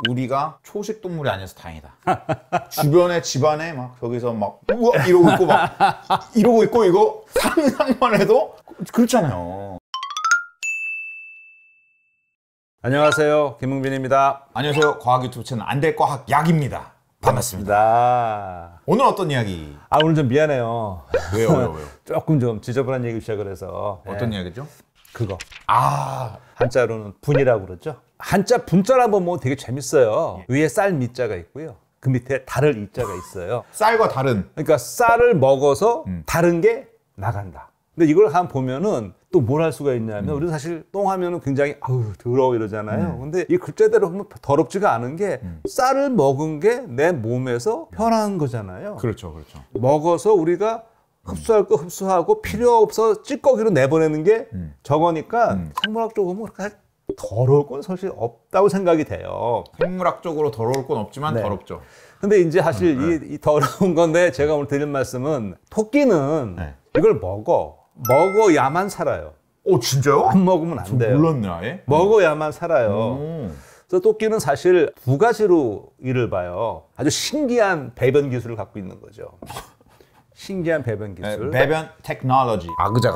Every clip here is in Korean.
우리가 초식 동물이 아니어서 다행이다. 주변에 집안에 막 저기서 막 우와 이러고 있고 막 이러고 있고 이거 상상만 해도 그렇잖아요. 안녕하세요, 김흥빈입니다. 안녕하세요. 과학 유튜브 채널 안될과학 약입니다. 반갑습니다. 오늘 어떤 이야기? 오늘 좀 미안해요. 왜요? 조금 좀 지저분한 얘기 시작을 해서. 어떤 이야기죠? 그거. 한자로는 분이라고 그러죠. 한자 분자란 번 보면 되게 재밌어요. 위에 쌀 미자가 있고요. 그 밑에 달을 이자가 있어요. 쌀과 달은? 그러니까 쌀을 먹어서 다른 게 나간다. 근데 이걸 한번 보면은 또 뭘 할 수가 있냐면 우리는 사실 똥 하면은 굉장히 더러워 이러잖아요. 근데 이 글자대로 보면 더럽지가 않은 게 쌀을 먹은 게 내 몸에서 변한 거잖아요. 그렇죠. 먹어서 우리가 흡수할 거 흡수하고 필요 없어 찌꺼기로 내보내는 게 저거니까 생물학적으로 보면 그렇게 더러울 건 사실 없다고 생각이 돼요. 생물학적으로 더러울 건 없지만 네. 더럽죠. 근데 이제 사실 이 더러운 건데 제가 오늘 드릴 말씀은 토끼는 이걸 먹어야만 살아요. 진짜요? 안 먹으면 안 돼요. 몰랐네 아예. 먹어야만 살아요. 그래서 토끼는 사실 두 가지로 일을 봐요. 아주 신기한 배변 기술을 갖고 있는 거죠. 신기한 배변 기술. 배변 테크놀로지. 아그작.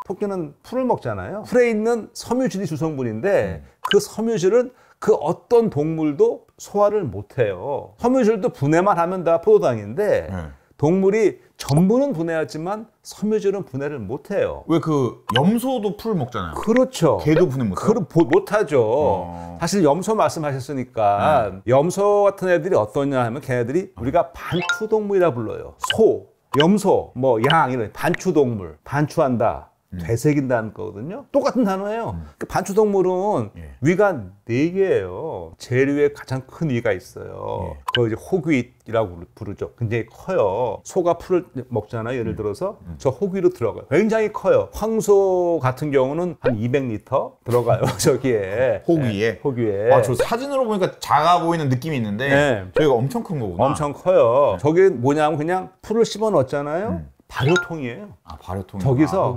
토끼는 풀을 먹잖아요. 풀에 있는 섬유질이 주성분인데 그 섬유질은 그 어떤 동물도 소화를 못해요. 섬유질도 분해만 하면 다 포도당인데 동물이 전부는 분해하지만 섬유질은 분해를 못해요. 왜 그 염소도 풀 먹잖아요. 그렇죠. 개도 분해 못해요? 못하죠. 사실 염소 말씀하셨으니까 염소 같은 애들이 어떠냐 하면 걔네들이 우리가 반추동물이라 불러요. 소, 염소, 양 이런 반추동물, 반추한다. 되새긴다는 거거든요. 똑같은 단어예요. 그 반추동물은 위가 4개예요. 제일 위에 가장 큰 위가 있어요. 그거 이제 호귀라고 부르죠. 굉장히 커요. 소가 풀을 먹잖아요. 예를 들어서 저 호귀로 들어가요. 굉장히 커요. 황소 같은 경우는 한 200리터 들어가요. 저기에. 호귀에? 호귀에. 저 사진으로 보니까 작아 보이는 느낌이 있는데 저희가 엄청 큰 거구나. 엄청 커요. 저게 뭐냐면 그냥 풀을 씹어 넣었잖아요. 발효통이에요. 발효통. 저기서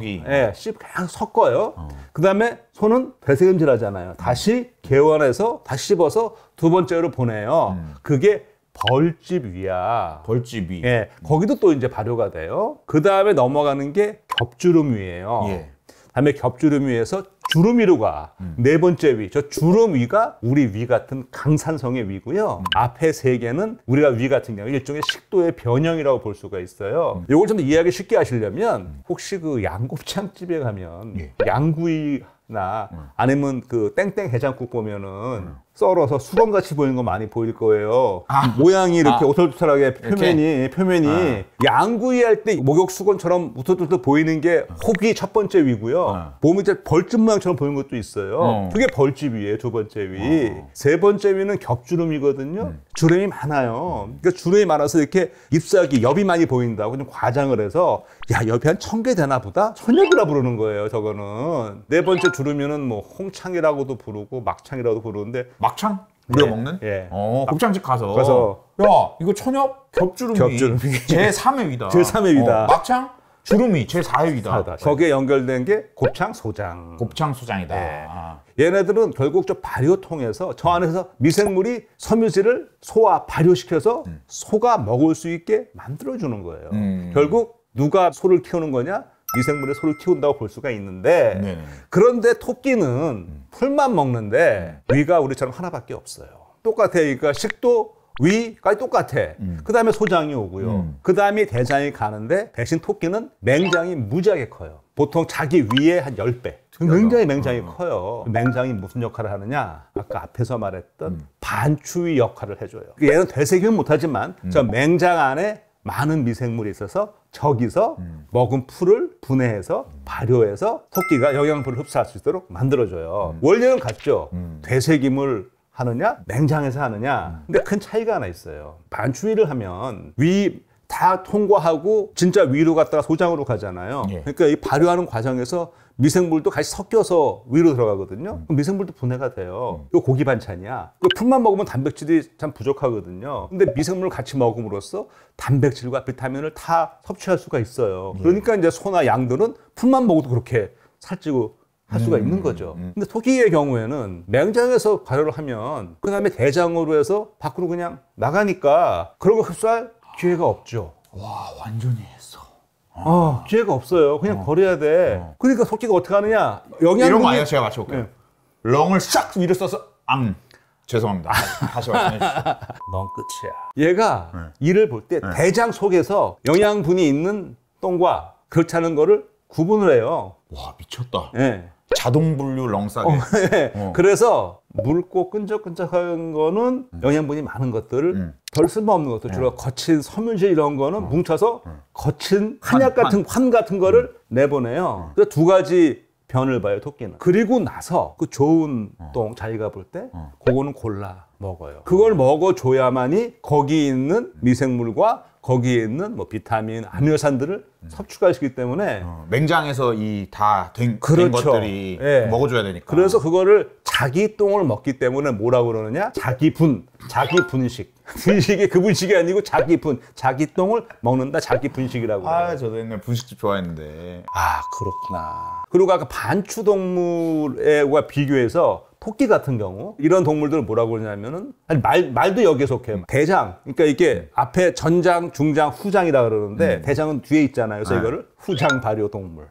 씹 그냥 섞어요. 그다음에 소는 되새김질 하잖아요. 다시 개원해서 다시 씹어서 두 번째로 보내요. 그게 벌집위야. 벌집위. 거기도 또 이제 발효가 돼요. 그다음에 넘어가는 게 겹주름위예요. 그다음에 겹주름위에서 주름위로 가. 4번째 위. 저 주름위가 우리 위 같은 강산성의 위고요. 앞에 3개는 우리가 위 같은 경우 일종의 식도의 변형이라고 볼 수가 있어요. 이걸 좀 더 이해하기 쉽게 하시려면 혹시 그 양곱창집에 가면 양구이나 아니면 그 땡땡 해장국 보면은 썰어서 수건같이 보이는 거 많이 보일 거예요. 모양이 이렇게 오돌토돌하게 표면이 양구이 할 때 목욕 수건처럼 우툴투툴 보이는 게 호귀 첫 번째 위고요. 몸이 이제 벌집 모양처럼 보이는 것도 있어요. 그게 벌집이에요. 두 번째 위. 세 번째 위는 겹주름이거든요. 주름이 많아요. 그러니까 주름이 많아서 이렇게 잎사귀, 엽이 많이 보인다고 좀 과장을 해서 엽이 한 1000개 되나 보다? 천엽이라 부르는 거예요. 저거는. 네 번째 주름이는 홍창이라고도 부르고 막창이라고도 부르는데 막창? 우리가 먹는? 곱창집 가서 야 이거 천엽 겹주름이 제3의 위다. 제3의 위다. 막창? 주름이 제4의 위다. 거기에 연결된 게 곱창 소장. 곱창 소장이다. 얘네들은 결국 저 발효통에서 저 안에서 미생물이 섬유질을 소화, 발효시켜서 소가 먹을 수 있게 만들어주는 거예요. 결국 누가 소를 키우는 거냐? 미생물의 소를 키운다고 볼 수가 있는데 그런데 토끼는 풀만 먹는데 위가 우리처럼 하나밖에 없어요. 똑같아요. 그러니까 식도, 위까지 똑같아. 그 다음에 소장이 오고요. 그 다음에 대장이 가는데 대신 토끼는 맹장이 무지하게 커요. 보통 자기 위에 한 10배. 굉장히 맹장이 커요. 맹장이 무슨 역할을 하느냐? 아까 앞에서 말했던 반추위 역할을 해줘요. 얘는 되새기면 못하지만 저 맹장 안에 많은 미생물이 있어서 저기서 먹은 풀을 분해해서 발효해서 토끼가 영양분을 흡수할 수 있도록 만들어줘요. 원리는 같죠. 되새김을 하느냐 맹장에서 하느냐. 근데 큰 차이가 하나 있어요. 반추위를 하면 위 다 통과하고 진짜 위로 갔다가 소장으로 가잖아요. 그러니까 이 발효하는 과정에서 미생물도 같이 섞여서 위로 들어가거든요. 그럼 미생물도 분해가 돼요. 이거 고기 반찬이야. 풀만 먹으면 단백질이 참 부족하거든요. 근데 미생물을 같이 먹음으로써 단백질과 비타민을 다 섭취할 수가 있어요. 그러니까 이제 소나 양들은 풀만 먹어도 그렇게 살찌고 할 수가 있는 거죠. 근데 토끼의 경우에는 맹장에서 발효를 하면 그 다음에 대장으로 해서 밖으로 그냥 나가니까 그런 거 흡수할 기회가 없죠. 와, 완전히 했어. 기회가 없어요. 그냥 버려야 돼. 그러니까 토끼가 어떻게 하느냐? 영양분이 이런 거 아니에요? 제가 맞춰볼게요. 렁을 싹 위로 써서 죄송합니다. 다시 말씀해 주시죠. 넌 끝이야. 얘가 이를 볼 때 대장 속에서 영양분이 있는 똥과 그렇지 않은 거를 구분을 해요. 와, 미쳤다. 네. 자동 분류 렁싸게. 그래서 묽고 끈적끈적한 거는 영양분이 많은 것들을 별 쓸모없는 것들, 주로 거친 섬유질 이런 거는 뭉쳐서 거친 한약 같은 환 같은 거를 내보내요. 그래서 두 가지 변을 봐요, 토끼는. 그리고 나서 그 좋은 똥 자기가 볼 때 그거는 골라 먹어요. 그걸 먹어줘야만이 거기 있는 미생물과 거기에 있는 뭐 비타민, 아미노산들을 섭취할 수 있기 때문에 맹장에서 이 다 된 그렇죠. 것들이 예. 먹어줘야 되니까. 그래서 그거를 자기 똥을 먹기 때문에 뭐라고 그러느냐? 자기 분식. 분식이 그 분식이 아니고 자기 똥을 먹는다. 자기 분식이라고. 저도 옛날 분식집 좋아했는데. 그렇구나. 그리고 아까 반추동물과 비교해서 토끼 같은 경우 이런 동물들을 뭐라고 그러냐면은 말도 여기에 속해요. 대장. 그러니까 이게 앞에 전장, 중장, 후장이라 그러는데 대장은 뒤에 있잖아요. 그래서 이거를 후장 발효 동물.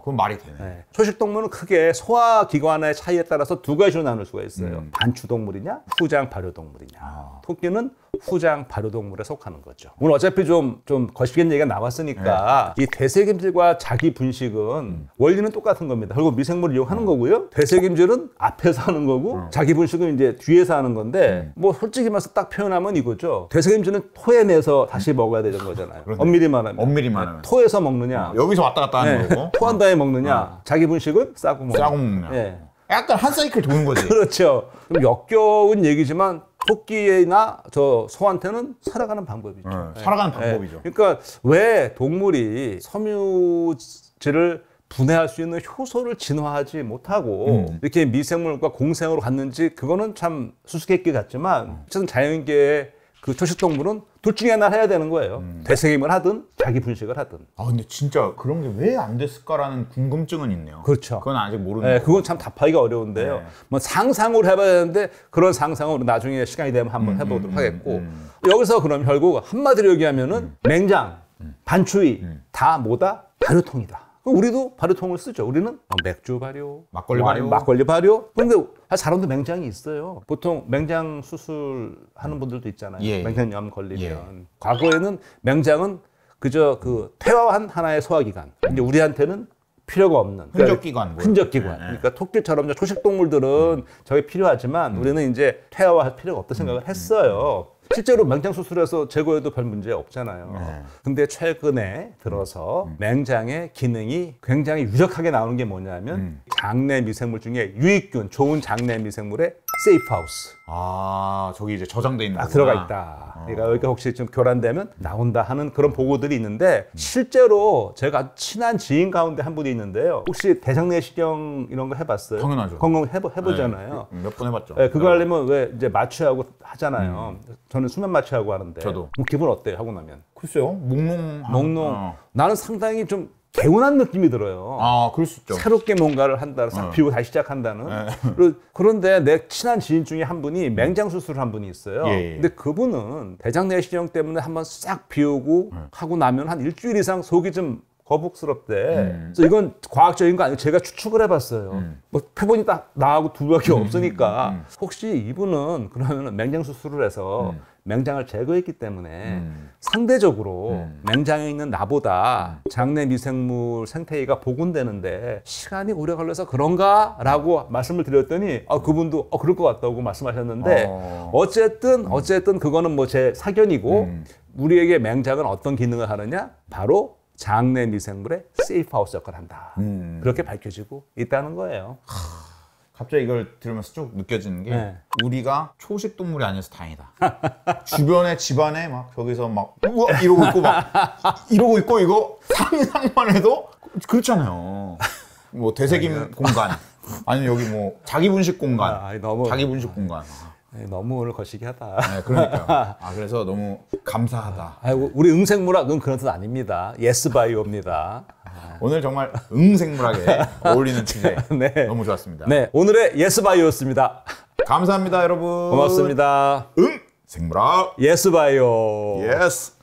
그건 말이 되네. 네. 초식동물은 크게 소화기관의 차이에 따라서 두 가지로 나눌 수가 있어요. 반추동물이냐, 후장 발효동물이냐. 토끼는 후장 발효동물에 속하는 거죠. 오늘 어차피 좀 거시기한 얘기가 나왔으니까 이 되새김질과 자기 분식은 원리는 똑같은 겁니다. 결국 미생물을 이용하는 거고요. 되새김질은 앞에서 하는 거고 자기 분식은 이제 뒤에서 하는 건데 뭐 솔직히 말해서 딱 표현하면 이거죠. 되새김질은 토해내서 다시 먹어야 되는 거잖아요. 엄밀히 말하면. 토해서 먹느냐. 여기서 왔다 갔다 하는 거고. 토한 다음에 먹느냐. 자기 분식은 싸고 먹느냐. 예. 약간 한 사이클 도는 거지. 그렇죠. 좀 역겨운 얘기지만 토끼나 저 소한테는 살아가는 방법이죠. 살아가는 방법이죠. 그러니까 왜 동물이 섬유질을 분해할 수 있는 효소를 진화하지 못하고 이렇게 미생물과 공생으로 갔는지 그거는 참 수수께끼 같지만 어쨌든 자연계의 그 초식동물은 둘 중에 하나를 해야 되는 거예요. 되새김을 하든 자기 분식을 하든. 근데 진짜 그런 게 왜 안 됐을까라는 궁금증은 있네요. 그렇죠. 그건 아직 모르는 거예요. 그건 참 답하기가 어려운데요. 뭐 상상으로 해봐야 되는데 그런 상상으로 나중에 시간이 되면 한번 해보도록 하겠고 여기서 그럼 결국 한마디로 얘기하면은 맹장, 반추위 다 뭐다? 발효통이다. 우리도 발효통을 쓰죠. 우리는 맥주 발효, 막걸리 발효. 그런데 사람도 맹장이 있어요. 보통 맹장 수술하는 분들도 있잖아요. 맹장염 걸리면. 과거에는 맹장은 그저 그 퇴화한 하나의 소화기관. 이제 우리한테는 필요가 없는 흔적기관. 그러니까 토끼처럼 초식동물들은 저게 필요하지만 우리는 이제 퇴화할 필요가 없다 생각을 했어요. 실제로 맹장 수술해서 제거해도 별 문제 없잖아요. 근데 최근에 들어서 맹장의 기능이 굉장히 유력하게 나오는 게 뭐냐면 장내 미생물 중에 유익균, 좋은 장내 미생물의 세이프하우스. 저기 이제 저장돼 있는 거구나. 들어가 있다. 그러니까 여기가 혹시 좀 교란되면 나온다 하는 그런 보고들이 있는데 실제로 제가 친한 지인 가운데 한 분이 있는데요. 혹시 대장내시경 이런 거 해봤어요? 당연하죠. 건강 해보잖아요. 몇 번 해봤죠. 그거 하려면 왜 이제 마취하고 하잖아요. 저는 수면 마취하고 하는데. 저도. 기분 어때요? 하고 나면? 글쎄요. 몽롱. 나는 상당히 좀 개운한 느낌이 들어요. 그럴 수 있죠. 새롭게 뭔가를 한다, 싹 비우고 다시 시작한다는. 그런데 내 친한 지인 중에 한 분이 맹장 수술을 한 분이 있어요. 근데 그분은 대장내시경 때문에 한번 싹 비우고 하고 나면 한 일주일 이상 속이 좀 거북스럽대. 그래서 이건 과학적인 거 아니고 제가 추측을 해봤어요. 뭐 표본이 딱 나하고 두 밖에 없으니까 혹시 이분은 그러면 맹장 수술을 해서 맹장을 제거했기 때문에 상대적으로 맹장에 있는 나보다 장내 미생물 생태계가 복원되는데 시간이 오래 걸려서 그런가? 라고 말씀을 드렸더니 그분도 그럴 것 같다고 말씀하셨는데 어쨌든 그거는 뭐 제 사견이고 우리에게 맹장은 어떤 기능을 하느냐? 바로 장내 미생물의 세이프하우스 역할을 한다. 그렇게 밝혀지고 있다는 거예요. 갑자기 이걸 들으면서 쭉 느껴지는 게 우리가 초식 동물이 아니어서 다행이다. 주변에 집안에 막 저기서 막 이러고 있고 막 이러고 있고 이거 상상만 해도 그렇잖아요. 뭐 되새김 공간 아니면 여기 뭐 자기 분식 공간, 자기 분식 공간. 너무 오늘 거시기하다. 네, 그러니까요. 아, 그래서 너무 감사하다. 아이고, 우리 응생물학은 그런 뜻 아닙니다. 예스바이오입니다. 오늘 정말 응생물학에 어울리는 주제 네. 너무 좋았습니다. 네, 오늘의 예스바이오였습니다. 감사합니다, 여러분. 고맙습니다. 응생물학. 예스바이오. 예스.